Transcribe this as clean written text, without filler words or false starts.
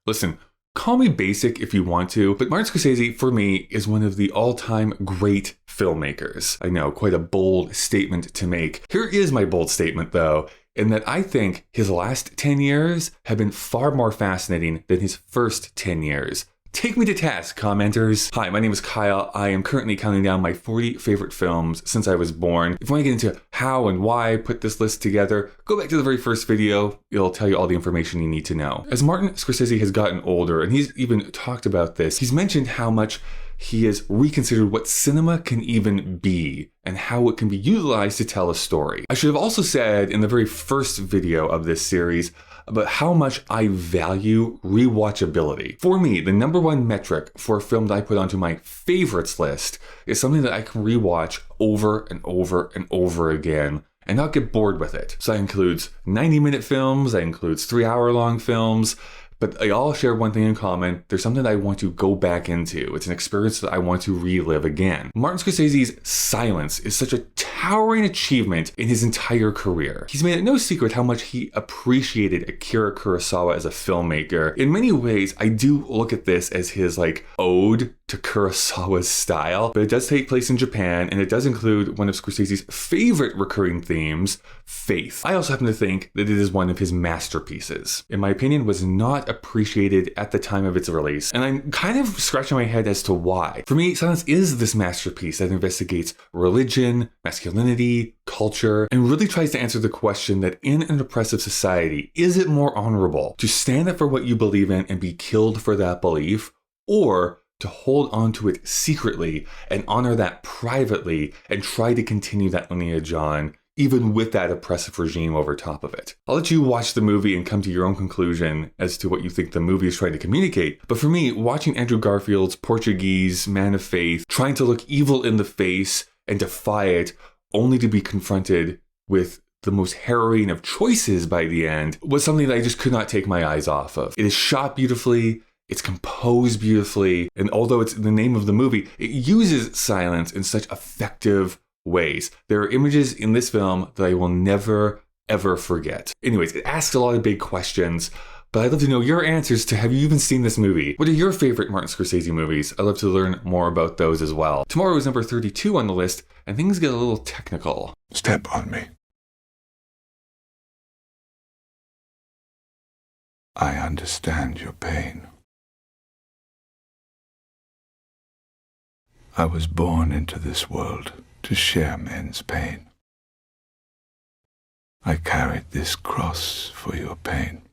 Listen, call me basic if you want to, but Martin Scorsese, for me, is one of the all-time great filmmakers. I know, quite a bold statement to make. Here is my bold statement, though, in that I think his last 10 years have been far more fascinating than his first 10 years. Take me to task, commenters. Hi, my name is Kyle. I am currently counting down my 40 favorite films since I was born. If you want to get into how and why I put this list together, go back to the very first video. It'll tell you all the information you need to know. As Martin Scorsese has gotten older, and he's even talked about this, he's mentioned how much he has reconsidered what cinema can even be and how it can be utilized to tell a story. I should have also said in the very first video of this series about how much I value rewatchability. For me, the number one metric for a film that I put onto my favorites list is something that I can rewatch over and over and over again and not get bored with it. So that includes 90-minute films, that includes 3-hour-long films, but they all share one thing in common. There's something that I want to go back into. It's an experience that I want to relive again. Martin Scorsese's silence is such a towering achievement in his entire career. He's made it no secret how much he appreciated Akira Kurosawa as a filmmaker. In many ways, I do look at this as his ode to Kurosawa's style, but it does take place in Japan, and it does include one of Scorsese's favorite recurring themes, faith. I also happen to think that it is one of his masterpieces. In my opinion, was not appreciated at the time of its release, and I'm kind of scratching my head as to why. For me, Silence is this masterpiece that investigates religion, masculinity, culture, and really tries to answer the question that in an oppressive society, is it more honorable to stand up for what you believe in and be killed for that belief, or to hold on to it secretly and honor that privately and try to continue that lineage on, even with that oppressive regime over top of it. I'll let you watch the movie and come to your own conclusion as to what you think the movie is trying to communicate. But for me, watching Andrew Garfield's Portuguese man of faith trying to look evil in the face and defy it, only to be confronted with the most harrowing of choices by the end, was something that I just could not take my eyes off of. It is shot beautifully, it's composed beautifully, and although it's the name of the movie, it uses silence in such effective ways. There are images in this film that I will never, ever forget. Anyways, it asks a lot of big questions, but I'd love to know your answers to, have you even seen this movie? What are your favorite Martin Scorsese movies? I'd love to learn more about those as well. Tomorrow is number 32 on the list, and things get a little technical. Step on me. I understand your pain. I was born into this world to share men's pain. I carried this cross for your pain.